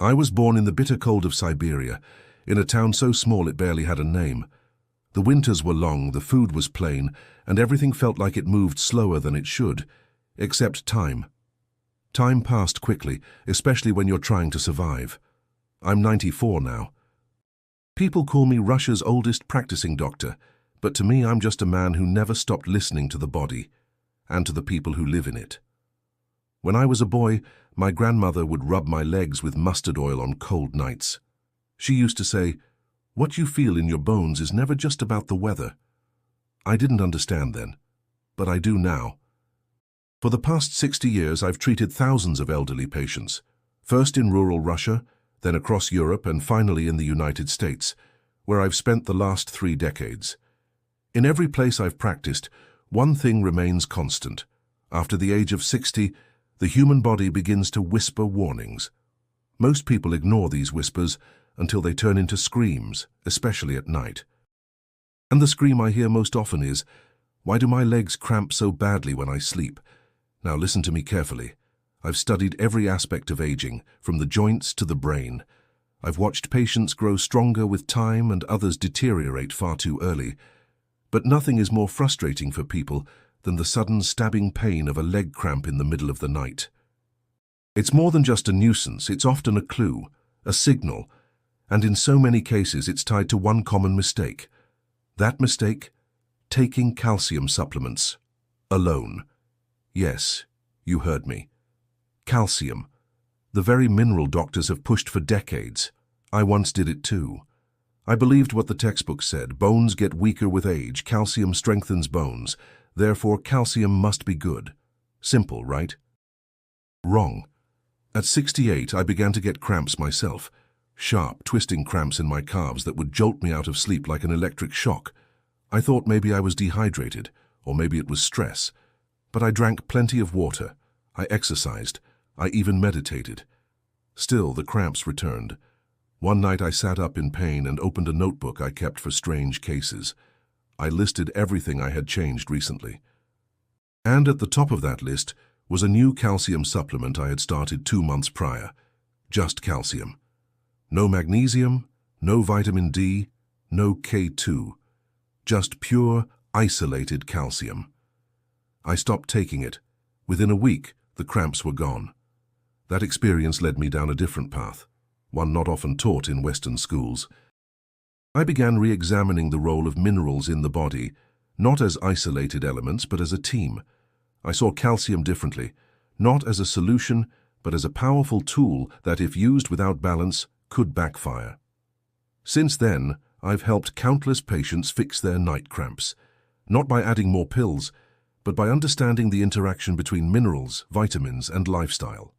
I was born in the bitter cold of Siberia, in a town so small it barely had a name. The winters were long, the food was plain, and everything felt like it moved slower than it should, except time. Time passed quickly, especially when you're trying to survive. I'm 94 now. People call me Russia's oldest practicing doctor, but to me I'm just a man who never stopped listening to the body, and to the people who live in it. When I was a boy, my grandmother would rub my legs with mustard oil on cold nights. She used to say, "What you feel in your bones is never just about the weather." I didn't understand then, but I do now. For the past 60 years, I've treated thousands of elderly patients, first in rural Russia, then across Europe, and finally in the United States, where I've spent the last 3 decades. In every place I've practiced, one thing remains constant. After the age of 60, the human body begins to whisper warnings. Most people ignore these whispers until they turn into screams, especially at night. And the scream I hear most often is, "Why do my legs cramp so badly when I sleep?" Now listen to me carefully. I've studied every aspect of aging, from the joints to the brain. I've watched patients grow stronger with time and others deteriorate far too early. But nothing is more frustrating for people than the sudden stabbing pain of a leg cramp in the middle of the night. It's more than just a nuisance, it's often a clue, a signal, and in so many cases it's tied to one common mistake. That mistake? Taking calcium supplements. Alone. Yes, you heard me. Calcium. The very mineral doctors have pushed for decades. I once did it too. I believed what the textbook said. Bones get weaker with age. Calcium strengthens bones. Therefore, calcium must be good. Simple, right? Wrong. At 68, I began to get cramps myself. Sharp, twisting cramps in my calves that would jolt me out of sleep like an electric shock. I thought maybe I was dehydrated, or maybe it was stress. But I drank plenty of water. I exercised. I even meditated. Still, the cramps returned. One night I sat up in pain and opened a notebook I kept for strange cases. I listed everything I had changed recently. And at the top of that list was a new calcium supplement I had started 2 months prior. Just calcium. No magnesium, no vitamin D, no K2. Just pure, isolated calcium. I stopped taking it. Within a week, the cramps were gone. That experience led me down a different path, one not often taught in Western schools. I began re-examining the role of minerals in the body, not as isolated elements, but as a team. I saw calcium differently, not as a solution, but as a powerful tool that, if used without balance, could backfire. Since then, I've helped countless patients fix their night cramps, not by adding more pills, but by understanding the interaction between minerals, vitamins, and lifestyle.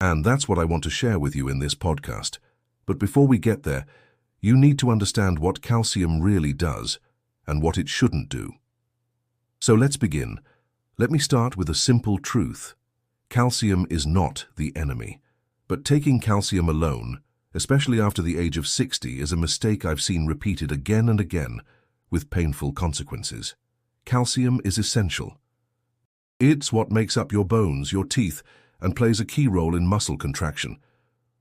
And that's what I want to share with you in this podcast. But before we get there, you need to understand what calcium really does and what it shouldn't do. So let's begin. Let me start with a simple truth. Calcium is not the enemy. But taking calcium alone, especially after the age of 60, is a mistake I've seen repeated again and again, with painful consequences. Calcium is essential. It's what makes up your bones, your teeth, and plays a key role in muscle contraction.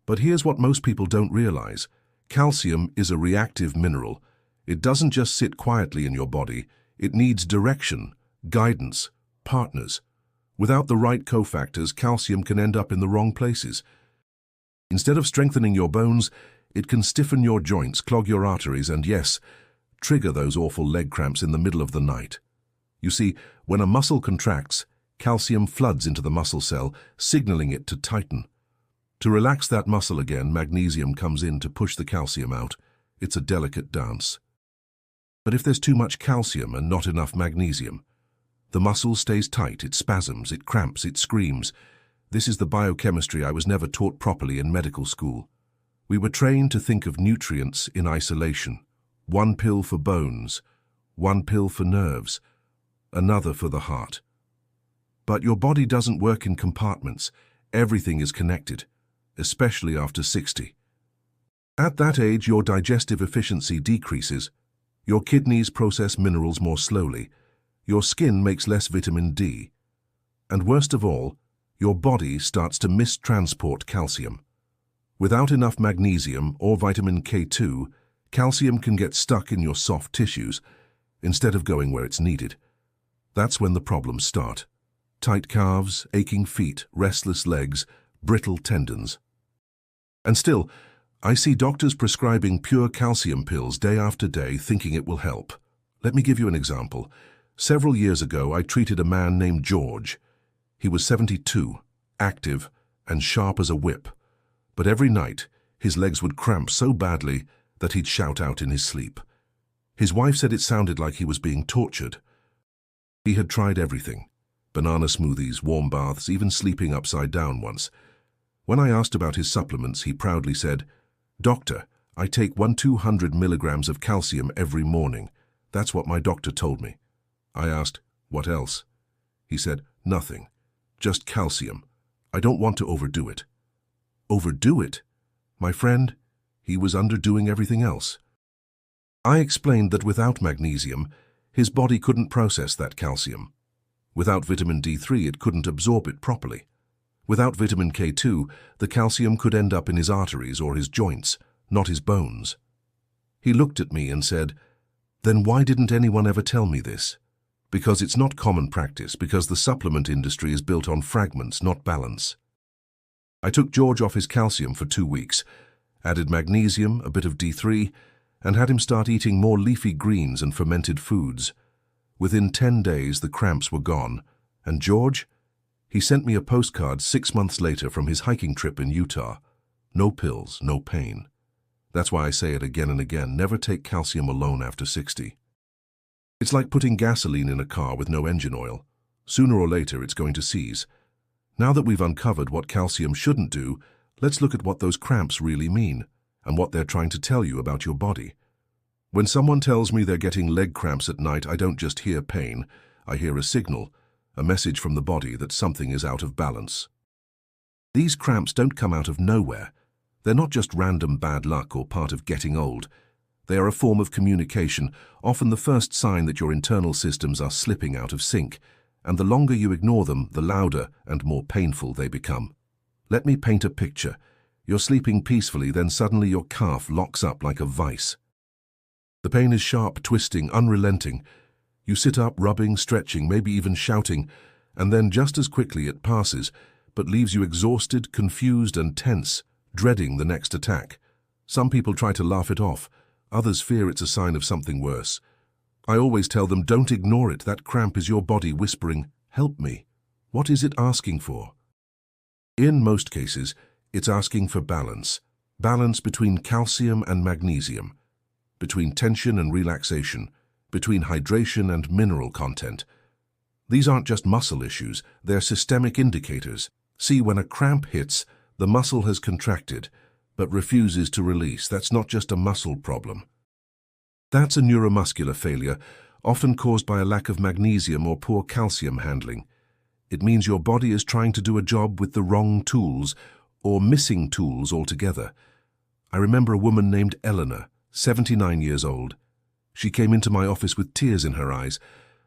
But here's what most people don't realize. Calcium is a reactive mineral. It doesn't just sit quietly in your body. It needs direction, guidance, partners. Without the right cofactors, calcium can end up in the wrong places. Instead of strengthening your bones, it can stiffen your joints, clog your arteries, and yes, trigger those awful leg cramps in the middle of the night. You see, when a muscle contracts, calcium floods into the muscle cell, signaling it to tighten. To relax that muscle again, magnesium comes in to push the calcium out. It's a delicate dance. But if there's too much calcium and not enough magnesium, the muscle stays tight, it spasms, it cramps, it screams. This is the biochemistry I was never taught properly in medical school. We were trained to think of nutrients in isolation. One pill for bones, one pill for nerves, another for the heart. But your body doesn't work in compartments. Everything is connected, especially after 60. At that age, your digestive efficiency decreases. Your kidneys process minerals more slowly. Your skin makes less vitamin D. And worst of all, your body starts to mistransport calcium. Without enough magnesium or vitamin K2, calcium can get stuck in your soft tissues instead of going where it's needed. That's when the problems start. Tight calves, aching feet, restless legs, brittle tendons. And still, I see doctors prescribing pure calcium pills day after day thinking it will help. Let me give you an example. Several years ago, I treated a man named George. He was 72, active, and sharp as a whip. But every night, his legs would cramp so badly that he'd shout out in his sleep. His wife said it sounded like he was being tortured. He had tried everything: banana smoothies, warm baths, even sleeping upside down once. When I asked about his supplements, he proudly said, "Doctor, I take 200 milligrams of calcium every morning. That's what my doctor told me." I asked, "What else?" He said, "Nothing. Just calcium. I don't want to overdo it." Overdo it? My friend, he was underdoing everything else. I explained that without magnesium, his body couldn't process that calcium. Without vitamin D3, it couldn't absorb it properly. Without vitamin K2, the calcium could end up in his arteries or his joints, not his bones. He looked at me and said, "Then why didn't anyone ever tell me this?" Because it's not common practice, because the supplement industry is built on fragments, not balance. I took George off his calcium for 2 weeks, added magnesium, a bit of D3, and had him start eating more leafy greens and fermented foods. Within 10 days, the cramps were gone, and George, he sent me a postcard 6 months later from his hiking trip in Utah. No pills, no pain. That's why I say it again and again: never take calcium alone after 60. It's like putting gasoline in a car with no engine oil. Sooner or later, it's going to seize. Now that we've uncovered what calcium shouldn't do, let's look at what those cramps really mean and what they're trying to tell you about your body. When someone tells me they're getting leg cramps at night, I don't just hear pain. I hear a signal, a message from the body that something is out of balance. These cramps don't come out of nowhere. They're not just random bad luck or part of getting old. They are a form of communication, often the first sign that your internal systems are slipping out of sync, and the longer you ignore them, the louder and more painful they become. Let me paint a picture. You're sleeping peacefully, then suddenly your calf locks up like a vice. The pain is sharp, twisting, unrelenting. You sit up, rubbing, stretching, maybe even shouting, and then just as quickly it passes, but leaves you exhausted, confused, and tense, dreading the next attack. Some people try to laugh it off. Others fear it's a sign of something worse. I always tell them, don't ignore it. That cramp is your body whispering, "Help me." What is it asking for? In most cases, it's asking for balance. Balance between calcium and magnesium, between tension and relaxation, between hydration and mineral content. These aren't just muscle issues, they're systemic indicators. See, when a cramp hits, the muscle has contracted, but refuses to release. That's not just a muscle problem. That's a neuromuscular failure, often caused by a lack of magnesium or poor calcium handling. It means your body is trying to do a job with the wrong tools, or missing tools altogether. I remember a woman named Eleanor, 79 years old. She came into my office with tears in her eyes,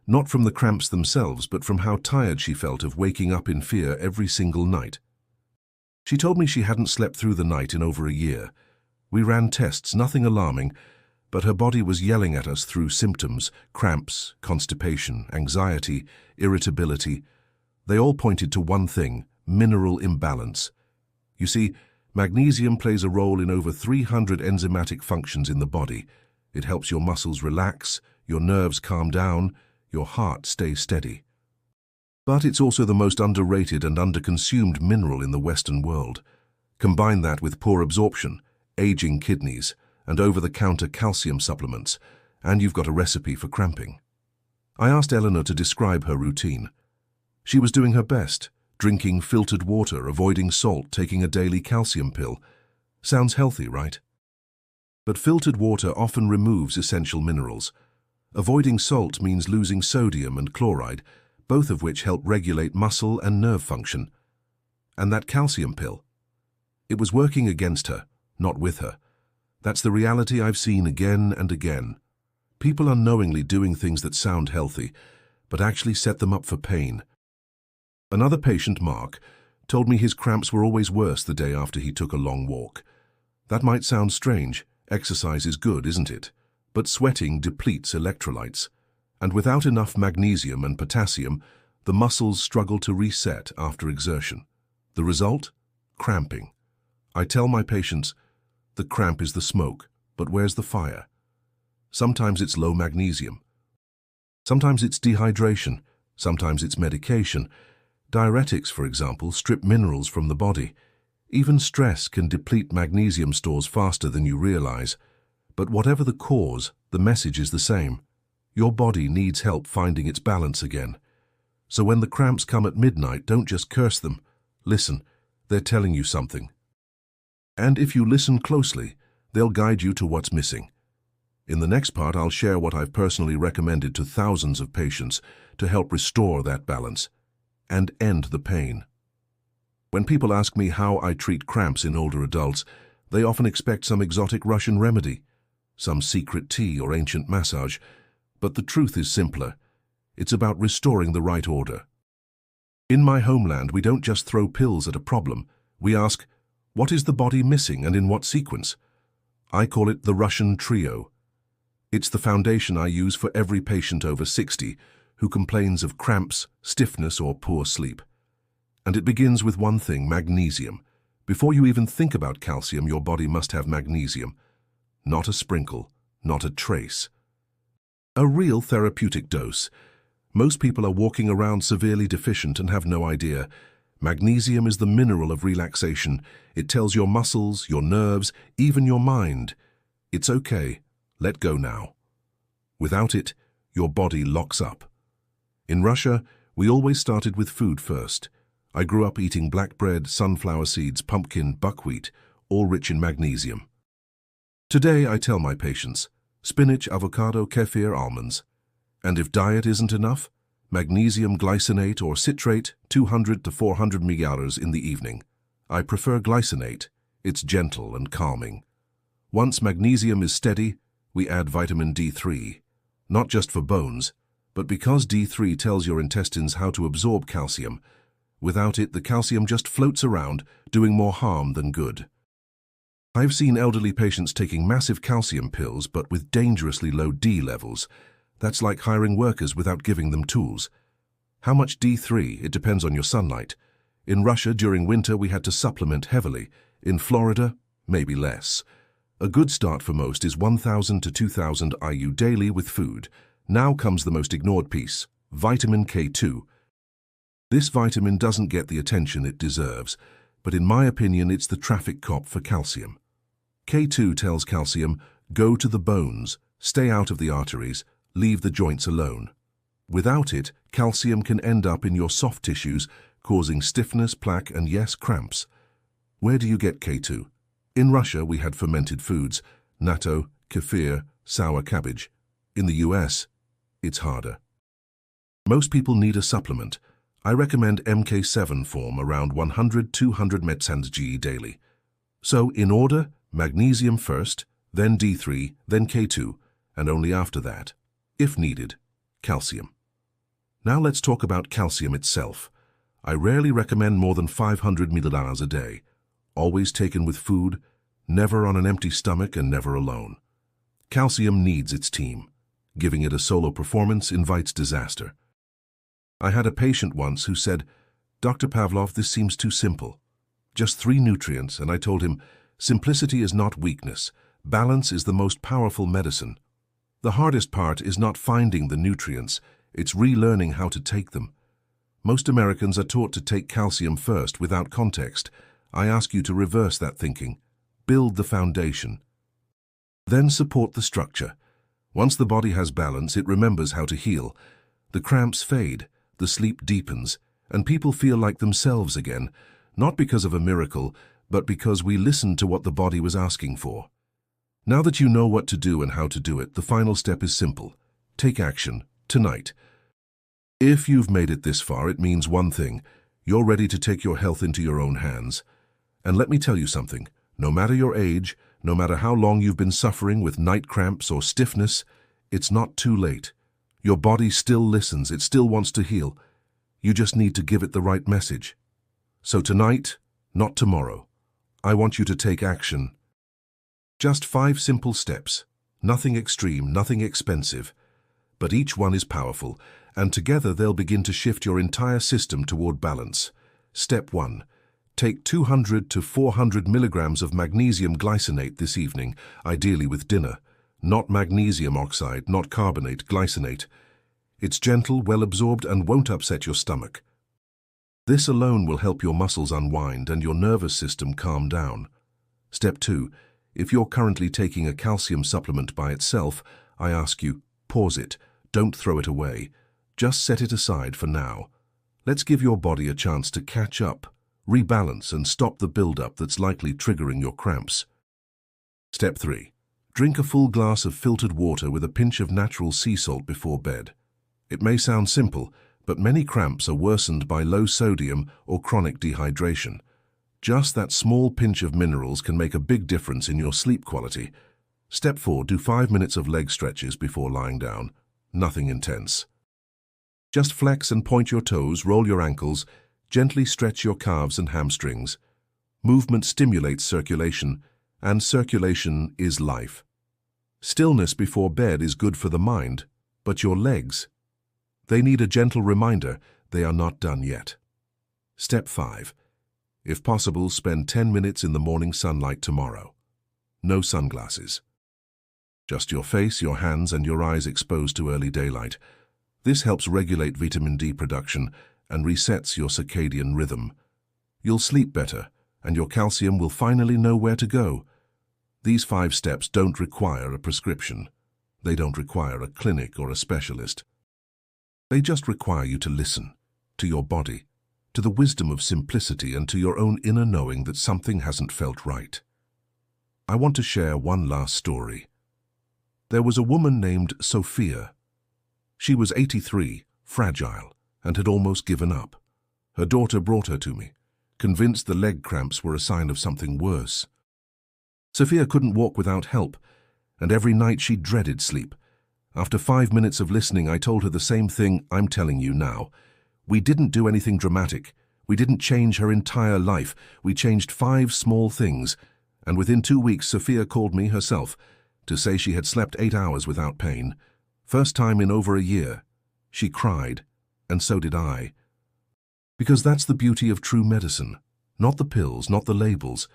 not from the cramps themselves, but from how tired she felt of waking up in fear every single night. She told me she hadn't slept through the night in over a year. We ran tests, nothing alarming, but her body was yelling at us through symptoms: cramps, constipation, anxiety, irritability. They all pointed to one thing: mineral imbalance. You see, magnesium plays a role in over 300 enzymatic functions in the body. It helps your muscles relax, your nerves calm down, your heart stay steady. But it's also the most underrated and underconsumed mineral in the Western world. Combine that with poor absorption, aging kidneys, and over-the-counter calcium supplements, and you've got a recipe for cramping. I asked Eleanor to describe her routine. She was doing her best, drinking filtered water, avoiding salt, taking a daily calcium pill. Sounds healthy, right? But filtered water often removes essential minerals. Avoiding salt means losing sodium and chloride, both of which help regulate muscle and nerve function. And that calcium pill? It was working against her, not with her. That's the reality I've seen again and again. People unknowingly doing things that sound healthy, but actually set them up for pain. Another patient, Mark, told me his cramps were always worse the day after he took a long walk. That might sound strange. Exercise is good, isn't it? But sweating depletes electrolytes. And without enough magnesium and potassium, the muscles struggle to reset after exertion. The result? Cramping. I tell my patients, the cramp is the smoke, but where's the fire? Sometimes it's low magnesium. Sometimes it's dehydration. Sometimes it's medication. Diuretics, for example, strip minerals from the body. Even stress can deplete magnesium stores faster than you realize. But whatever the cause, the message is the same. Your body needs help finding its balance again. So when the cramps come at midnight, don't just curse them. Listen, they're telling you something. And if you listen closely, they'll guide you to what's missing. In the next part, I'll share what I've personally recommended to thousands of patients to help restore that balance and end the pain. When people ask me how I treat cramps in older adults, they often expect some exotic Russian remedy, some secret tea or ancient massage. But the truth is simpler. It's about restoring the right order. In my homeland, we don't just throw pills at a problem. We ask, what is the body missing and in what sequence? I call it the Russian trio. It's the foundation I use for every patient over 60 who complains of cramps, stiffness, or poor sleep. And it begins with one thing, magnesium. Before you even think about calcium, your body must have magnesium. Not a sprinkle, not a trace. A real therapeutic dose. Most people are walking around severely deficient and have no idea. Magnesium is the mineral of relaxation. It tells your muscles, your nerves, even your mind, it's okay, let go now. Without it, your body locks up. In Russia, we always started with food first. I grew up eating black bread, sunflower seeds, pumpkin, buckwheat, all rich in magnesium. Today, I tell my patients, spinach, avocado, kefir, almonds. And if diet isn't enough, magnesium glycinate or citrate, 200 to 400 mg in the evening. I prefer glycinate. It's gentle and calming. Once magnesium is steady, we add vitamin D3, not just for bones, but because D3 tells your intestines how to absorb calcium. Without it, the calcium just floats around, doing more harm than good. I've seen elderly patients taking massive calcium pills, but with dangerously low D levels. That's like hiring workers without giving them tools. How much D3? It depends on your sunlight. In Russia, during winter, we had to supplement heavily. In Florida, maybe less. A good start for most is 1,000 to 2,000 IU daily with food. Now comes the most ignored piece, vitamin K2. This vitamin doesn't get the attention it deserves, but in my opinion, it's the traffic cop for calcium. K2 tells calcium, go to the bones, stay out of the arteries, leave the joints alone. Without it, calcium can end up in your soft tissues, causing stiffness, plaque, and yes, cramps. Where do you get K2? In Russia, we had fermented foods, natto, kefir, sour cabbage. In the US, it's harder. Most people need a supplement. I recommend MK7 form around 100-200 mg daily. So, in order, magnesium first, then D3, then K2, and only after that, if needed, calcium. Now let's talk about calcium itself. I rarely recommend more than 500 mg a day, always taken with food, never on an empty stomach and never alone. Calcium needs its team. Giving it a solo performance invites disaster. I had a patient once who said, Dr. Pavlov, this seems too simple. Just 3 nutrients, and I told him, simplicity is not weakness. Balance is the most powerful medicine. The hardest part is not finding the nutrients, it's relearning how to take them. Most Americans are taught to take calcium first without context. I ask you to reverse that thinking. Build the foundation. Then support the structure. Once the body has balance, it remembers how to heal. The cramps fade, the sleep deepens, and people feel like themselves again, not because of a miracle, but because we listened to what the body was asking for. Now that you know what to do and how to do it, the final step is simple. Take action, tonight. If you've made it this far, it means one thing. You're ready to take your health into your own hands. And let me tell you something. No matter your age, no matter how long you've been suffering with night cramps or stiffness, it's not too late. Your body still listens, it still wants to heal. You just need to give it the right message. So tonight, not tomorrow, I want you to take action. Just 5 simple steps. Nothing extreme, nothing expensive. But each one is powerful, and together they'll begin to shift your entire system toward balance. Step 1. Take 200 to 400 milligrams of magnesium glycinate this evening, ideally with dinner. Not magnesium oxide, not carbonate, glycinate. It's gentle, well-absorbed, and won't upset your stomach. This alone will help your muscles unwind and your nervous system calm down. Step 2. If you're currently taking a calcium supplement by itself, I ask you, pause it. Don't throw it away. Just set it aside for now. Let's give your body a chance to catch up, rebalance, and stop the buildup that's likely triggering your cramps. Step 3. Drink a full glass of filtered water with a pinch of natural sea salt before bed. It may sound simple, but many cramps are worsened by low sodium or chronic dehydration. Just that small pinch of minerals can make a big difference in your sleep quality. Step 4. Do 5 minutes of leg stretches before lying down. Nothing intense. Just flex and point your toes, roll your ankles, gently stretch your calves and hamstrings. Movement stimulates circulation, and circulation is life. Stillness before bed is good for the mind, but your legs, they need a gentle reminder they are not done yet. Step 5. If possible, spend 10 minutes in the morning sunlight tomorrow. No sunglasses. Just your face, your hands, and your eyes exposed to early daylight. This helps regulate vitamin D production and resets your circadian rhythm. You'll sleep better, and your calcium will finally know where to go. These 5 steps don't require a prescription. They don't require a clinic or a specialist. They just require you to listen, to your body, to the wisdom of simplicity, and to your own inner knowing that something hasn't felt right. I want to share one last story. There was a woman named Sophia. She was 83, fragile, and had almost given up. Her daughter brought her to me, convinced the leg cramps were a sign of something worse. Sophia couldn't walk without help, and every night she dreaded sleep. After 5 minutes of listening, I told her the same thing I'm telling you now. We didn't do anything dramatic. We didn't change her entire life. We changed 5 small things, and within 2 weeks Sophia called me herself to say she had slept 8 hours without pain. First time in over a year. She cried, and so did I. Because that's the beauty of true medicine. Not the pills, not the labels,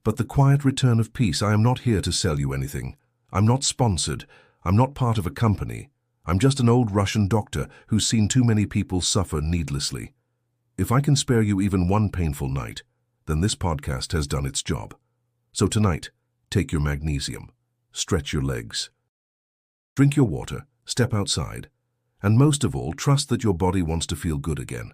but the quiet return of peace. I am not here to sell you anything. I'm not sponsored. I'm not part of a company. I'm just an old Russian doctor who's seen too many people suffer needlessly. If I can spare you even one painful night, then this podcast has done its job. So tonight, take your magnesium, stretch your legs, drink your water, step outside, and most of all, trust that your body wants to feel good again.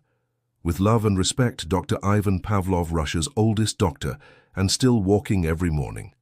With love and respect, Dr. Ivan Pavlov, Russia's oldest doctor, and still walking every morning.